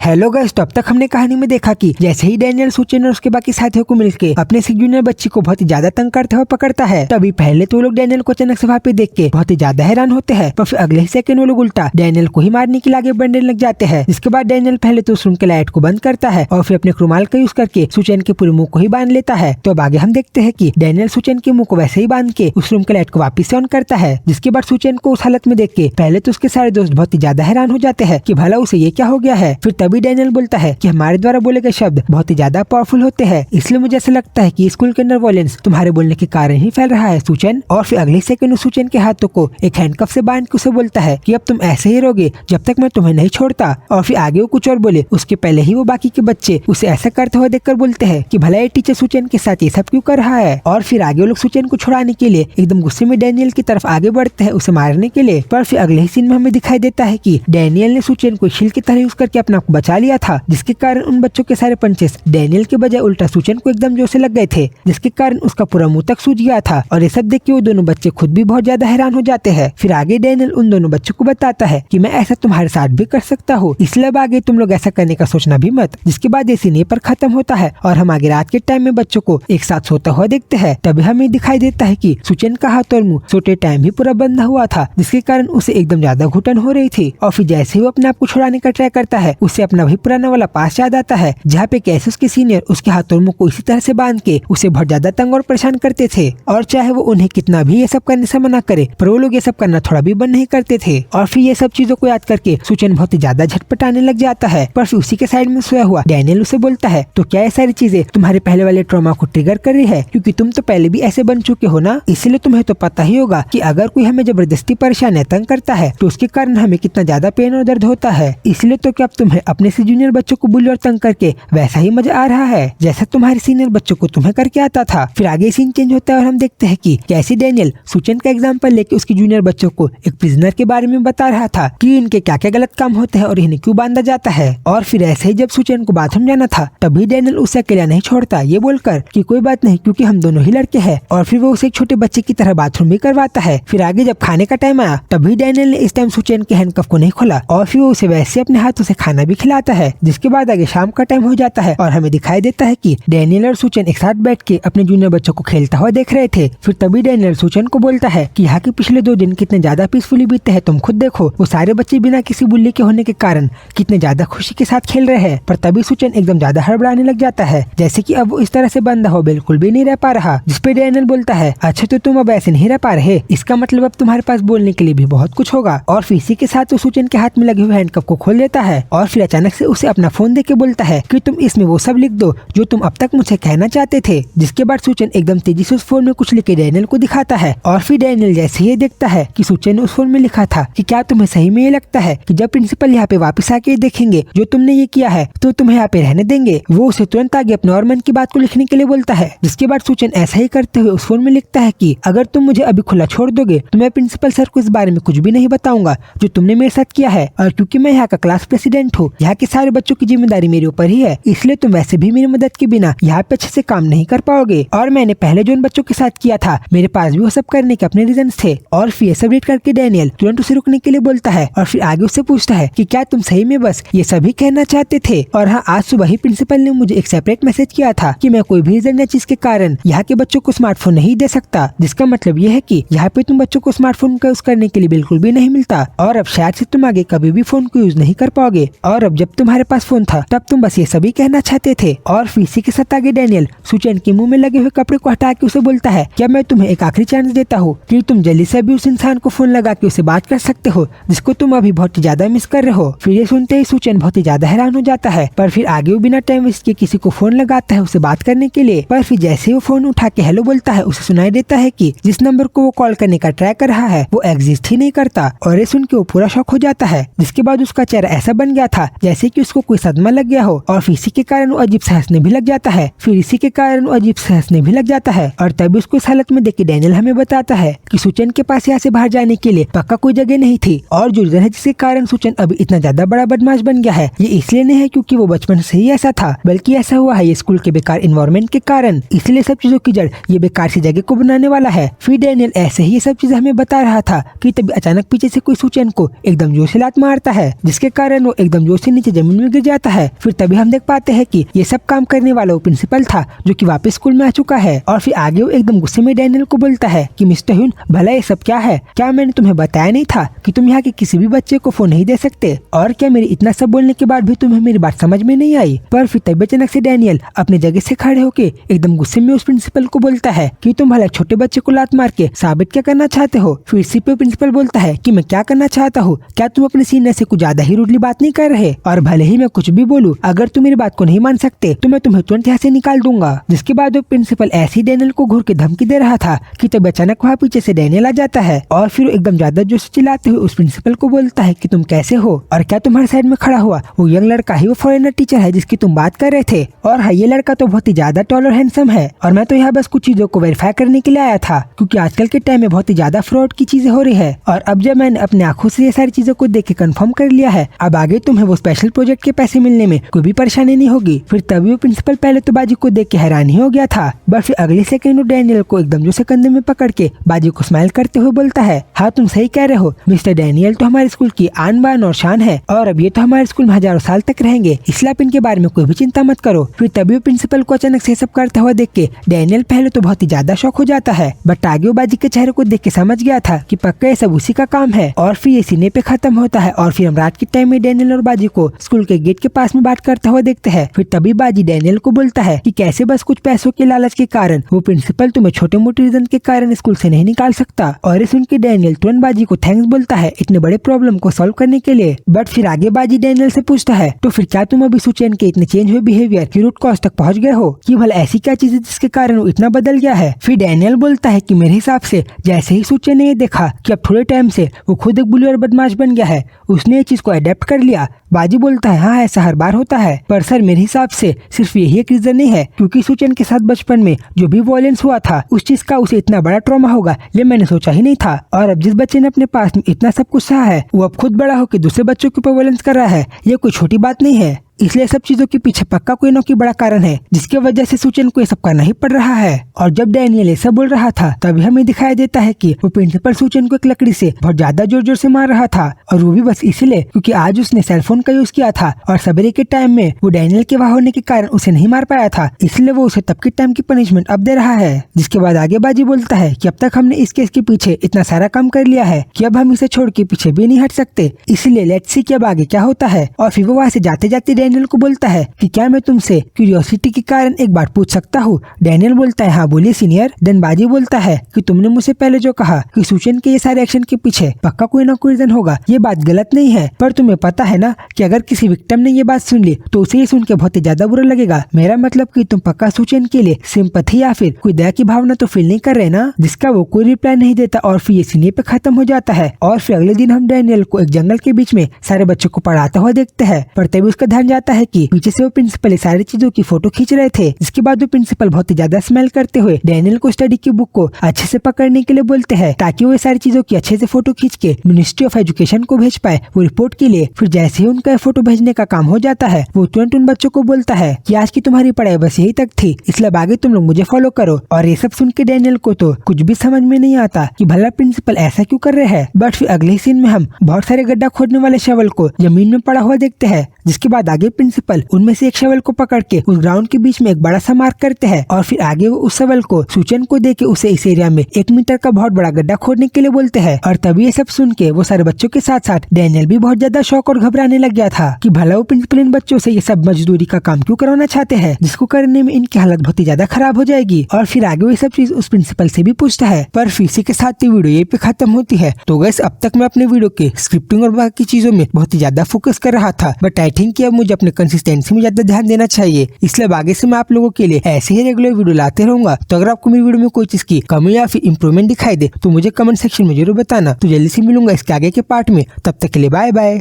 Hello guys, तो अब तक हमने कहानी में देखा कि जैसे ही डैनियल सुचेन और उसके बाकी साथियों को मिलकर अपने से जूनियर बच्ची को बहुत ही ज्यादा तंग करते हुए पकड़ता है, तभी पहले तो वो लोग डैनियल को अचानक से वहाँ पे देख के बहुत ही ज्यादा हैरान होते हैं, पर फिर अगले ही सेकंड वो लोग उल्टा डैनियल को ही मारने के लिए आगे बढ़ने लग जाते हैं। जिसके बाद डैनियल पहले तो उस रूम के लाइट को बंद करता है और फिर अपने रुमाल का यूज करके सुचेन के पूरे मुंह को ही बांध लेता है। तो अब आगे हम देखते हैं कि डैनियल सुचेन के मुंह को वैसे ही बांध के उस रूम के लाइट को वापस से ऑन करता है। जिसके बाद सुचेन को उस हालत में देख के पहले तो उसके सारे दोस्त बहुत ही ज्यादा हैरान हो जाते हैं कि भला उसे ये क्या हो गया है। फिर तभी डैनियल बोलता है कि हमारे द्वारा बोले गए शब्द बहुत ही ज्यादा पावरफुल होते हैं, इसलिए मुझे ऐसा लगता है कि स्कूल के अंदर वायलेंस तुम्हारे बोलने के कारण ही फैल रहा है सुचेन। और फिर अगले सेकंड सुचेन के हाथों को एक हैंडकफ से बांध के उसे बोलता है कि अब तुम ऐसे ही रहोगे जब तक मैं तुम्हें नहीं छोड़ता। और फिर आगे वो कुछ और बोले उसके पहले ही वो बाकी के बच्चे उसे ऐसा करते हुए देखकर बोलते हैं कि भला ये टीचर सुचेन के साथ ये सब क्यों कर रहा है। और फिर आगे वो लोग सुचेन को छुड़ाने के लिए एकदम गुस्से में डैनियल की तरफ आगे बढ़ते हैं उसे मारने के लिए। पर फिर अगले ही सीन में हमें दिखाई देता है कि डैनियल ने सुचेन को शील्ड की तरह यूज करके अपना आप बचा लिया था, जिसके कारण उन बच्चों के सारे पंचेस डैनियल के बजाय उल्टा सुचेन को एकदम जोर से लग गए थे, जिसके कारण उसका पूरा मुंह तक सूज गया था। और ये सब देख के वो दोनों बच्चे खुद भी बहुत ज्यादा हैरान हो जाते हैं। फिर आगे डैनियल उन दोनों बच्चों को बताता है कि मैं ऐसा तुम्हारे साथ भी कर सकता हूँ, इसलिए अब आगे तुम लोग ऐसा करने का सोचना भी मत। जिसके बाद ये सीन पर खत्म होता है और हम आगे रात के टाइम में बच्चों को एक साथ सोता हुआ देखते हैं। तभी हमें दिखाई देता है कि सुचेन का हाथ और मुंह सोते टाइम ही पूरा बंधा हुआ था, जिसके कारण उसे एकदम ज्यादा घुटन हो रही थी। और फिर जैसे ही वो अपने आप को छुड़ाने का ट्राई करता है उसे अपना वही पुराना वाला पास याद आता है, जहाँ पे कैसे उसके सीनियर उसके हाथ और मुंह को इसी तरह से बांध के उसे बहुत ज्यादा तंग और परेशान करते थे। और चाहे वो उन्हें कितना भी ये सब करने से मना करे, पर वो लोग ये सब करना थोड़ा भी बंद नहीं करते थे। और फिर ये सब चीजों को याद करके सुचेन बहुत ही ज्यादा झटपटाने लग जाता है। पर फिर उसी के साइड में सोया हुआ डैनियल उसे बोलता है, तो क्या ये सारी चीजें तुम्हारे पहले वाले ट्रॉमा को ट्रिगर कर रही है, क्योंकि तुम तो पहले भी ऐसे बन चुके हो ना, इसलिए तुम्हें तो पता ही होगा कि अगर कोई हमें जबरदस्ती परेशान या तंग करता है तो उसके कारण हमें कितना ज्यादा पेन और दर्द होता है। इसलिए तो क्या अब तुम्हें अपने से जूनियर बच्चों को बुली और तंग करके वैसा ही मजा आ रहा है जैसा तुम्हारे सीनियर बच्चों को तुम्हें करके आता था। फिर आगे सीन चेंज होता है और हम देखते हैं कि कैसे डैनियल सुचेन का एग्जाम्पल लेके उसके जूनियर बच्चों को एक प्रिजनर के बारे में बता रहा था कि इनके क्या क्या गलत काम होते हैं और इन्हें क्यों बांधा जाता है। और फिर ऐसे ही जब सुचेन को बाथरूम जाना था तभी डैनियल उसे अकेला नहीं छोड़ता, ये बोलकर कि कोई बात नहीं क्योंकि हम दोनों ही लड़के हैं। और फिर वो उसे एक छोटे बच्चे की तरह बाथरूम भी करवाता है। फिर आगे जब खाने का टाइम आया तभी डैनियल ने इस टाइम सुचेन के हैंडकफ को नहीं खोला और फिर वो उसे वैसे अपने हाथों से खाना भी खिलाता है। जिसके बाद आगे शाम का टाइम हो जाता है और हमें दिखाई देता है कि डैनियल और सुचेन एक साथ बैठ के अपने जूनियर बच्चों को खेलता हुआ देख रहे थे। फिर तभी डैनियल सुचेन को बोलता है कि यहाँ के पिछले 2 दिन कितने ज्यादा पीसफुली बीते हैं, तुम खुद देखो वो सारे बच्चे बिना किसी बुल्ली के होने के कारण कितने ज्यादा खुशी के साथ खेल रहे हैं। पर तभी सुचेन एकदम ज्यादा हड़बड़ाने लग जाता है, जैसे कि अब वो इस तरह से बंधा हो बिल्कुल भी नहीं रह पा रहा। जिसपे डैनियल बोलता है, अच्छा तो तुम अब ऐसे नहीं रह पा रहे, इसका मतलब अब तुम्हारे पास बोलने के लिए भी बहुत कुछ होगा। और फिर इसी के साथ वो सुचेन के हाथ में लगे हुए हैंडकफ को खोल देता है और फिर अचानक से उसे अपना फोन देके बोलता है कि तुम इसमें वो सब लिख दो जो तुम अब तक मुझे कहना चाहते थे। जिसके बाद सुचेन एकदम तेजी से उस फोन में कुछ लिख के डैनियल को दिखाता है। और फिर डैनियल जैसे ही देखता है कि सुचेन ने उस फोन में लिखा था कि क्या तुम्हें सही में ये लगता है कि जब प्रिंसिपल यहाँ पे वापस आके देखेंगे जो तुमने ये किया है तो तुम्हें यहाँ पे रहने देंगे। वो उसे तुरंत आगे अपने और मन की बात को लिखने के लिए बोलता है। जिसके बाद सुचेन ऐसा ही करते हुए उस फोन में लिखता है कि अगर तुम मुझे अभी खुला छोड़ दोगे तो मैं प्रिंसिपल सर को इस बारे में कुछ भी नहीं बताऊंगा जो तुमने मेरे साथ किया है। और क्योंकि मैं यहाँ का क्लास प्रेसिडेंट हूँ, यहाँ के सारे बच्चों की जिम्मेदारी मेरे ऊपर ही है, इसलिए तुम वैसे भी मेरी मदद के बिना यहाँ पे अच्छे से काम नहीं कर पाओगे। और मैंने पहले जो उन बच्चों के साथ किया था मेरे पास भी वो सब करने के अपने रीजन थे। और फिर ये सब रीड करके डैनियल तुरंत उसे रुकने के लिए बोलता है और फिर आगे उससे पूछता है कि क्या तुम सही में बस ये सभी कहना चाहते थे। और हाँ, आज सुबह ही प्रिंसिपल ने मुझे एक सेपरेट मैसेज किया था कि मैं कोई भी रीजन या चीज के कारण यहाँ के बच्चों को स्मार्टफोन नहीं दे सकता, जिसका मतलब ये है कि यहाँ पे तुम बच्चों को स्मार्टफोन का यूज करने के लिए बिल्कुल भी नहीं मिलता और अब शायद से तुम आगे कभी भी फोन को यूज नहीं कर पाओगे। और अब जब तुम्हारे पास फोन था तब तुम बस ये सभी कहना चाहते थे। और फिर इसी के साथ आगे डैनियल सुचेन के मुंह में लगे हुए कपड़े को हटा के उसे बोलता है, क्या मैं तुम्हें एक आखिरी चांस देता हूँ कि तुम जल्दी से भी उस इंसान को फोन लगा के उसे बात कर सकते हो जिसको तुम अभी बहुत ही ज्यादा मिस कर रहे हो। फिर ये सुनते ही सुचेन बहुत ही ज्यादा हैरान हो जाता है, पर फिर आगे वो बिना टाइम वेस्ट किए किसी को फोन लगाता है उसे बात करने के लिए। पर फिर जैसे ही वो फोन उठा के हेलो बोलता है उसे सुनाई देता है कि जिस नंबर को वो कॉल करने का ट्राई कर रहा है वो एग्जिस्ट ही नहीं करता। और ये सुन के वो पूरा शॉक हो जाता है। जिसके बाद उसका चेहरा ऐसा बन गया था जैसे कि उसको कोई सदमा लग गया हो और फिर इसी के कारण वो अजीब से हंसने भी लग जाता है। और तभी उसको इस हालत में देख के डैनियल हमें बताता है कि सुचेन के पास यहाँ से बाहर जाने के लिए पक्का कोई जगह नहीं थी और जो रीजन है जिसके कारण सुचेन अभी इतना ज्यादा बड़ा बदमाश बन गया है ये इसलिए नहीं है क्योंकि वो बचपन से ही ऐसा था, बल्कि ऐसा हुआ है ये स्कूल के बेकार इन्वायरमेंट के कारण। इसलिए सब चीजों की जड़ ये बेकार सी जगह को बनाने वाला है। फिर डैनियल ऐसे ही ये सब चीजें हमें बता रहा था कि तभी अचानक पीछे से कोई सुचेन को एकदम जोर से लात मारता है, जिसके कारण वो एकदम जोर से से नीचे जमीन में गिर जाता है। फिर तभी हम देख पाते हैं कि ये सब काम करने वाला वो प्रिंसिपल था जो कि वापस स्कूल में आ चुका है। और फिर आगे वो एकदम गुस्से में डैनियल को बोलता है कि मिस्टर ह्यून, भला ये सब क्या है? क्या मैंने तुम्हें बताया नहीं था कि तुम यहाँ के किसी भी बच्चे को फोन नहीं दे सकते? और क्या मेरे इतना सब बोलने के बाद भी तुम्हें मेरी बात समझ में नहीं आई? पर फिर तभी अचानक से डैनियल अपने जगह से खड़े होके एकदम गुस्से में उस प्रिंसिपल को बोलता है कि तुम भला छोटे बच्चे को लात मार के साबित क्या करना चाहते हो? फिर इसी पे प्रिंसिपल बोलता है कि मैं क्या करना चाहता हूँ? क्या तुम अपने सीनियर से कुछ ज्यादा ही रूडली बात नहीं कर रहे? और भले ही मैं कुछ भी बोलूं, अगर तुम मेरी बात को नहीं मान सकते तो मैं तुम्हें तुरंत यहाँ से निकाल दूंगा। जिसके बाद वो प्रिंसिपल ऐसे ही डैनियल को घूर के धमकी दे रहा था कि तब अचानक वहाँ पीछे से डैनियल आ जाता है और फिर एकदम ज्यादा जोश से चिल्लाते हुए उस प्रिंसिपल को बोलता है कि तुम कैसे हो और क्या तुम्हारे साइड में खड़ा हुआ वो यंग लड़का ही वो फॉरेनर टीचर है जिसकी तुम बात कर रहे थे? और हाँ, ये लड़का तो बहुत ही ज्यादा टॉल और हैंडसम है और मैं तो यहाँ बस कुछ चीजों को वेरीफाई करने के लिए आया था, क्योंकि आजकल के टाइम में बहुत ही ज्यादा फ्रॉड की चीजें हो रही है। और अब जब मैंने अपने आंखों से ये सारी चीजों को देख के कंफर्म कर लिया है, अब आगे तुम्हें वो स्पेशल प्रोजेक्ट के पैसे मिलने में कोई भी परेशानी नहीं होगी। फिर तभी वो प्रिंसिपल पहले तो बाजी को देख के हैरान ही हो गया था, बट फिर अगले सेकंड वो डैनियल को एकदम जो से कंधे में पकड़ के बाजी को स्माइल करते हुए बोलता है, हाँ तुम सही कह रहे हो मिस्टर डैनियल तो हमारे स्कूल की आन बान और शान है और अब ये तो हमारे स्कूल में हजारों साल तक रहेंगे, इसलिए आप इनके बारे में कोई भी चिंता मत करो। फिर तभी वो प्रिंसिपल को अचानक से सब करता हुआ देख के डैनियल पहले तो बहुत ही ज्यादा शॉक हो जाता है, बट आगे वो बाजी के चेहरे को देख के समझ गया था कि पक्का ये सब उसी का काम है। और फिर ये सीने पे खत्म होता है और फिर हम रात के टाइम में डैनियल और बाजी को स्कूल के गेट के पास में बात करता हुआ देखते हैं। फिर तभी बाजी डैनियल को बोलता है कि कैसे बस कुछ पैसों के लालच के कारण वो प्रिंसिपल तुम्हें छोटे मोटे रीजन के कारण स्कूल से नहीं निकाल सकता। और ये सुन के डैनियल तुरंत बाजी को थैंक्स बोलता है इतने बड़े प्रॉब्लम को सॉल्व करने के लिए। बट फिर आगे बाजी डैनियल से पूछता है, तो फिर क्या तुम अभी सुचेन के इतने चेंज हुए बिहेवियर की रूट कॉज तक पहुंच गए हो कि भला ऐसी क्या चीज है जिसके कारण वो इतना बदल गया है? फिर डैनियल बोलता है कि मेरे हिसाब से जैसे ही सुचेन ने ये देखा कि अब थोड़े टाइम से वो खुद एक बुली और बदमाश बन गया है, उसने ये चीज को अडेप्ट कर लिया। बाजी बोलता है, हाँ ऐसा हर बार होता है, पर सर मेरे हिसाब से सिर्फ यही एक रीजन नहीं है, क्योंकि सुचेन के साथ बचपन में जो भी वॉयलेंस हुआ था उस चीज का उसे इतना बड़ा ट्रॉमा होगा ये मैंने सोचा ही नहीं था। और अब जिस बच्चे ने अपने पास में इतना सब कुछ सहा है वो अब खुद बड़ा होकर दूसरे बच्चों के ऊपर वॉयलेंस कर रहा है, ये कोई छोटी बात नहीं है। इसलिए सब चीजों के पीछे पक्का कोई न कोई बड़ा कारण है जिसकी वजह से सुचेन को ये सब करना ही पड़ रहा है। और जब डैनियल ऐसा बोल रहा था तभी हमें दिखाई देता है कि वो प्रिंसिपल सुचेन को एक लकड़ी से बहुत ज्यादा जोर जोर से मार रहा था, और वो भी बस इसलिए क्योंकि आज उसने सेलफोन का यूज किया था और सवेरे के टाइम में वो डैनियल के वहां होने के कारण उसे नहीं मार पाया था, इसलिए वो उसे तब के टाइम की पनिशमेंट अब दे रहा है। जिसके बाद आगे बाजी बोलता है कि अब तक हमने इस केस के पीछे इतना सारा काम कर लिया है कि अब हम इसे छोड़ के पीछे भी नहीं हट सकते, इसलिए लेट्स सी कि अब आगे क्या होता है। और फिर वो वहां से जाते जाते डैनियल को बोलता है कि क्या मैं तुमसे क्यूरियोसिटी के कारण एक बात पूछ सकता हूँ? डैनियल बोलता है, हाँ बोलिए सीनियर। देन बाजी बोलता है कि तुमने मुझसे पहले जो कहा कि सुचेन के ये सारे एक्शन के पीछे पक्का कोई ना कोई रीजन होगा, ये बात गलत नहीं है, पर तुम्हें पता है ना कि अगर किसी विक्टिम ने ये बात सुन ली तो उसे ये सुन के बहुत ही ज्यादा बुरा लगेगा। मेरा मतलब कि तुम पक्का सुचेन के लिए सिंपैथी या फिर कोई दया की भावना तो फील नहीं कर रहे ना? जिसका वो कोई रिप्लाई नहीं देता और फिर ये सीने पे खत्म हो जाता है। और फिर अगले दिन हम डैनियल को एक जंगल के बीच में सारे बच्चों को पढ़ाता हुआ देखते हैं, पर तभी उसका ध्यान जाता है कि पीछे से वो प्रिंसिपल सारी चीजों की फोटो खींच रहे थे। जिसके बाद वो प्रिंसिपल बहुत ही ज्यादा स्मेल करते हुए डैनियल को स्टडी की बुक को अच्छे से पकड़ने के लिए बोलते हैं ताकि वो सारी चीजों की अच्छे से फोटो खींच के मिनिस्ट्री ऑफ एजुकेशन को भेज पाए वो रिपोर्ट के लिए। फिर जैसे ही उनका फोटो भेजने का काम हो जाता है वो तुरंत उन बच्चों को बोलता है कि आज की तुम्हारी पढ़ाई बस यही तक थी, इसलिए आगे तुम लोग मुझे फॉलो करो। और ये सब सुन के डैनियल को तो कुछ भी समझ में नहीं आता कि भला प्रिंसिपल ऐसा क्यों कर रहे हैं। बट फिर अगले सीन में हम बहुत सारे गड्ढा खोदने वाले शवल को जमीन में पड़ा हुआ देखते हैं। जिसके बाद आगे प्रिंसिपल उनमें से एक शवल को पकड़ के उस ग्राउंड के बीच में एक बड़ा सा मार्क करते हैं और फिर आगे वो उस शवल को सुचेन को दे के उसे इस एरिया में 1 मीटर का बहुत बड़ा गड्ढा खोदने के लिए बोलते हैं। और तभी ये सब सुन के वो सारे बच्चों के साथ साथ डैनियल भी बहुत ज्यादा शौक और घबराने लग गया था कि भला वो प्रिंसिपल इन बच्चों से ये सब मजदूरी का काम क्यों करवाना चाहते हैं, जिसको करने में इनकी हालत बहुत ही ज्यादा खराब हो जाएगी। और फिर आगे वो सब चीज उस प्रिंसिपल से भी पूछता है। पर फिर इसी के साथ वीडियो ये पे खत्म होती है। तो गैस अब तक मैं अपने वीडियो के स्क्रिप्टिंग और बाकी चीजों में बहुत ही ज्यादा फोकस कर रहा था, बट आई थिंक कि अब मुझे अपने कंसिस्टेंसी में ज्यादा ध्यान देना चाहिए, इसलिए आगे से मैं आप लोगों के लिए ऐसे ही रेगुलर वीडियो लाते रहूंगा। तो अगर आपको मेरी वीडियो में कोई चीज की कमी या फिर इंप्रूवमेंट दिखाई दे तो मुझे कमेंट सेक्शन में जरूर बताना। तो जल्दी से मिलूंगा इसके आगे के पार्ट में, तब तक के लिए बाय बाय।